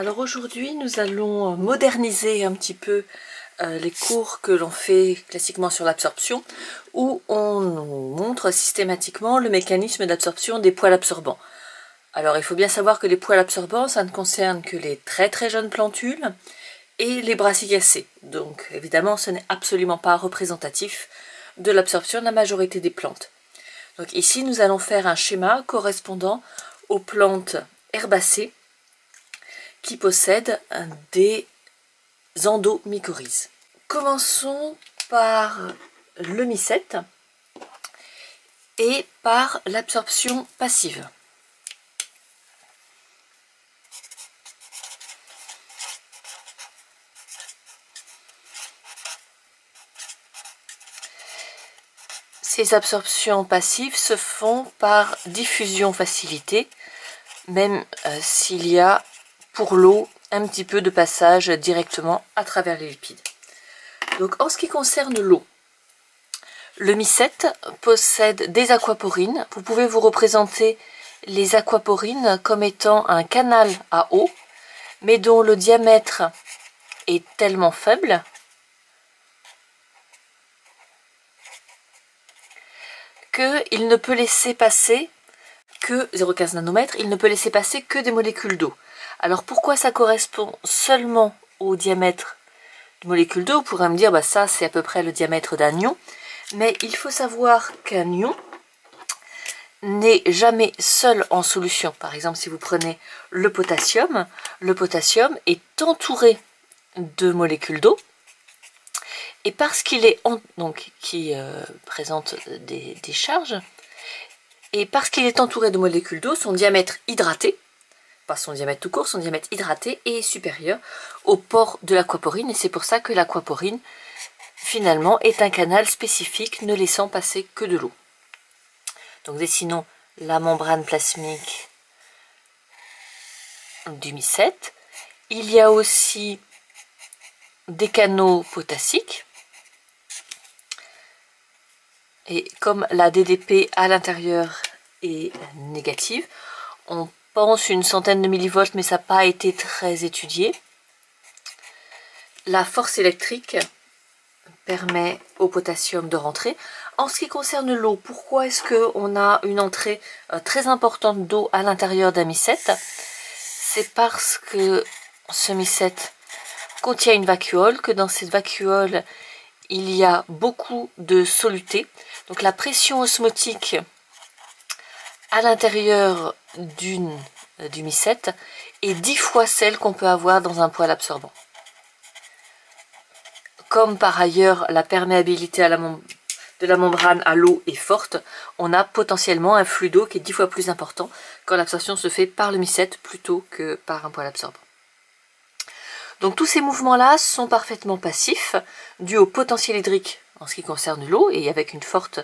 Alors aujourd'hui, nous allons moderniser un petit peu les cours que l'on fait classiquement sur l'absorption, où on nous montre systématiquement le mécanisme d'absorption des poils absorbants. Alors il faut bien savoir que les poils absorbants, ça ne concerne que les très très jeunes plantules et les brassicacées. Donc évidemment, ce n'est absolument pas représentatif de l'absorption de la majorité des plantes. Donc ici, nous allons faire un schéma correspondant aux plantes herbacées qui possèdent des endomycorhizes. Commençons par le mycète et par l'absorption passive. Ces absorptions passives se font par diffusion facilitée, même s'il y a pour l'eau un petit peu de passage directement à travers les lipides. Donc en ce qui concerne l'eau, le mycète possède des aquaporines. Vous pouvez vous représenter les aquaporines comme étant un canal à eau, mais dont le diamètre est tellement faible qu'il ne peut laisser passer que 0,15 nanomètres, il ne peut laisser passer que des molécules d'eau. Alors pourquoi ça correspond seulement au diamètre de molécules d'eau? Vous pourrez me dire, bah ça c'est à peu près le diamètre d'un ion, mais il faut savoir qu'un ion n'est jamais seul en solution. Par exemple, si vous prenez le potassium est entouré de molécules d'eau, et parce qu'il est qui présente des charges, et parce qu'il est entouré de molécules d'eau, son diamètre hydraté, pas son diamètre tout court, son diamètre hydraté est supérieur au pore de l'aquaporine, et c'est pour ça que l'aquaporine finalement est un canal spécifique ne laissant passer que de l'eau. Donc dessinons la membrane plasmique du mycète. Il y a aussi des canaux potassiques, et comme la DDP à l'intérieur est négative, on pense une centaine de millivolts, mais ça n'a pas été très étudié. La force électrique permet au potassium de rentrer. En ce qui concerne l'eau, pourquoi est-ce qu'on a une entrée très importante d'eau à l'intérieur d'un mycète? C'est parce que ce mycète contient une vacuole, que dans cette vacuole, il y a beaucoup de soluté. Donc la pression osmotique à l'intérieur du mycète est 10 fois celle qu'on peut avoir dans un poil absorbant. Comme par ailleurs la perméabilité de la membrane à l'eau est forte, on a potentiellement un flux d'eau qui est 10 fois plus important quand l'absorption se fait par le mycète plutôt que par un poil absorbant. Donc tous ces mouvements-là sont parfaitement passifs, dus au potentiel hydrique en ce qui concerne l'eau, et avec une forte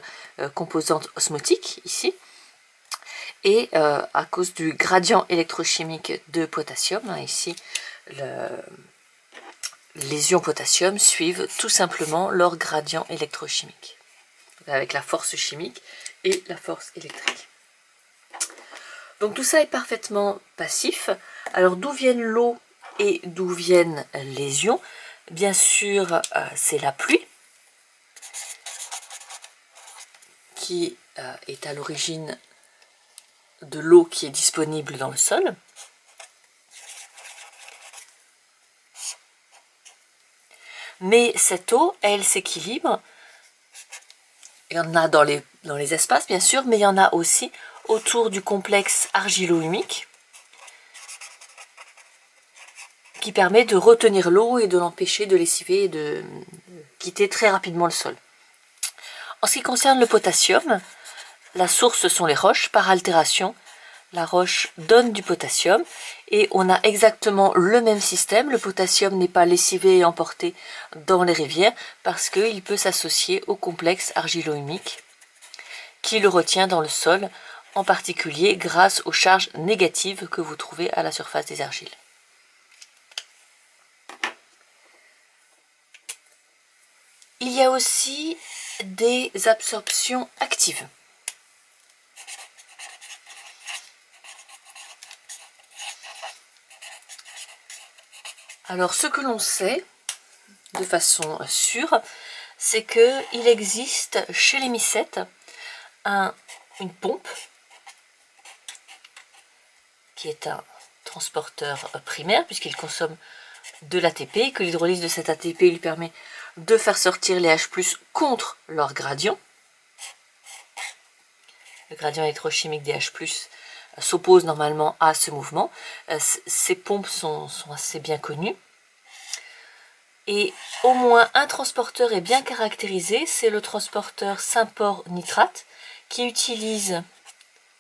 composante osmotique ici, et à cause du gradient électrochimique de potassium, ici les ions potassium suivent tout simplement leur gradient électrochimique, avec la force chimique et la force électrique. Donc tout ça est parfaitement passif. Alors d'où viennent l'eau et d'où viennent les ions? Bien sûr, c'est la pluie qui est à l'origine de l'eau qui est disponible dans le sol. Mais cette eau, elle s'équilibre. Il y en a dans les espaces, bien sûr, mais il y en a aussi autour du complexe argilo-humique, qui permet de retenir l'eau et de l'empêcher de lessiver et de quitter très rapidement le sol. En ce qui concerne le potassium, la source sont les roches. Par altération, la roche donne du potassium et on a exactement le même système. Le potassium n'est pas lessivé et emporté dans les rivières parce qu'il peut s'associer au complexe argilo-humique qui le retient dans le sol, en particulier grâce aux charges négatives que vous trouvez à la surface des argiles. Il y a aussi des absorptions actives. Alors ce que l'on sait de façon sûre, c'est qu'il existe chez les mycètes une pompe qui est un transporteur primaire puisqu'il consomme de l'ATP et que l'hydrolyse de cet ATP lui permet de faire sortir les H+ contre leur gradient. Le gradient électrochimique des H+ s'oppose normalement à ce mouvement. Ces pompes sont assez bien connues. Et au moins un transporteur est bien caractérisé, c'est le transporteur Syn-Pore nitrate qui utilise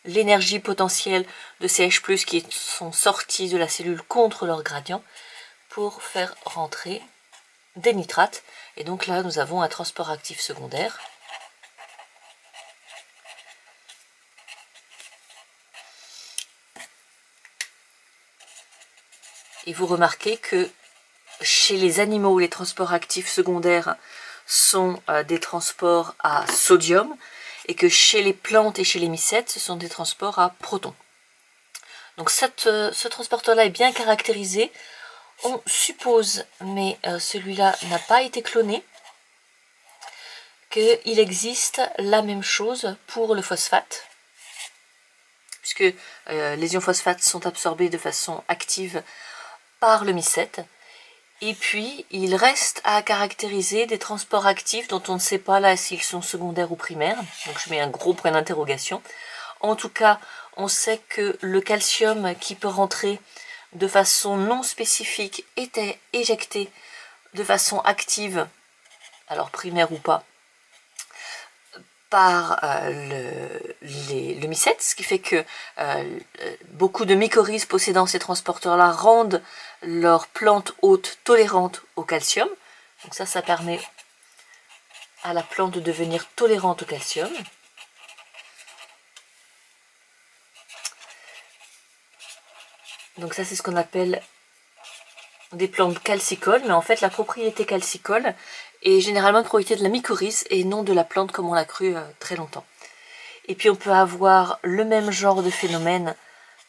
l'énergie potentielle de ces H+ qui sont sortis de la cellule contre leur gradient pour faire rentrer des nitrates. Et donc là, nous avons un transport actif secondaire. Et vous remarquez que chez les animaux, les transports actifs secondaires sont des transports à sodium et que chez les plantes et chez les mycètes, ce sont des transports à protons. Donc ce transporteur-là est bien caractérisé. On suppose, mais celui-là n'a pas été cloné, qu'il existe la même chose pour le phosphate, puisque les ions phosphates sont absorbés de façon active par le mycète. Et puis, il reste à caractériser des transports actifs dont on ne sait pas là s'ils sont secondaires ou primaires. Donc je mets un gros point d'interrogation. En tout cas, on sait que le calcium qui peut rentrer de façon non spécifique était éjecté de façon active, alors primaire ou pas, par le mycète, ce qui fait que beaucoup de mycorhizes possédant ces transporteurs-là rendent leurs plantes hôtes tolérantes au calcium. Donc ça permet à la plante de devenir tolérante au calcium. Donc ça c'est ce qu'on appelle des plantes calcicoles, mais en fait la propriété calcicole est généralement une propriété de la mycorhize et non de la plante comme on l'a cru très longtemps. Et puis on peut avoir le même genre de phénomène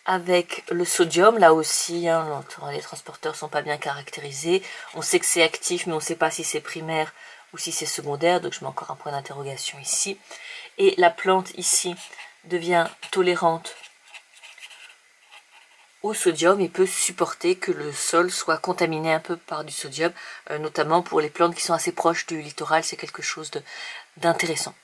avec le sodium, là aussi, hein, les transporteurs ne sont pas bien caractérisés. On sait que c'est actif, mais on ne sait pas si c'est primaire ou si c'est secondaire, donc je mets encore un point d'interrogation ici. Et la plante ici devient tolérante au sodium et peut supporter que le sol soit contaminé un peu par du sodium, notamment pour les plantes qui sont assez proches du littoral, c'est quelque chose d'intéressant.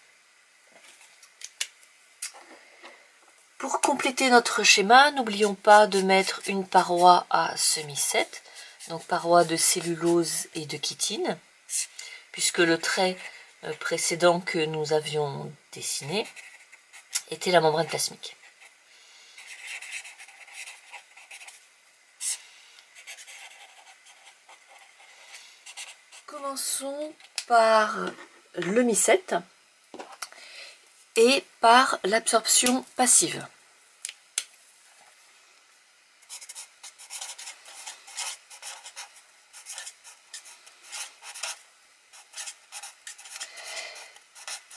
Pour compléter notre schéma, n'oublions pas de mettre une paroi à ce mycète, donc paroi de cellulose et de chitine, puisque le trait précédent que nous avions dessiné était la membrane plasmique. Commençons par le mycète et par l'absorption passive.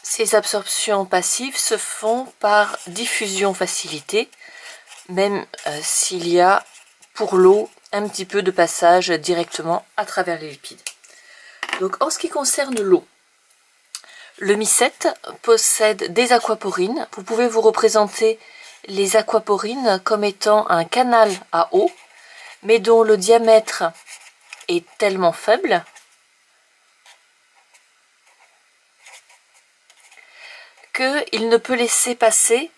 Ces absorptions passives se font par diffusion facilitée, même s'il y a pour l'eau un petit peu de passage directement à travers les lipides. Donc en ce qui concerne l'eau, le mycète possède des aquaporines. Vous pouvez vous représenter les aquaporines comme étant un canal à eau, mais dont le diamètre est tellement faible qu'il ne peut laisser passer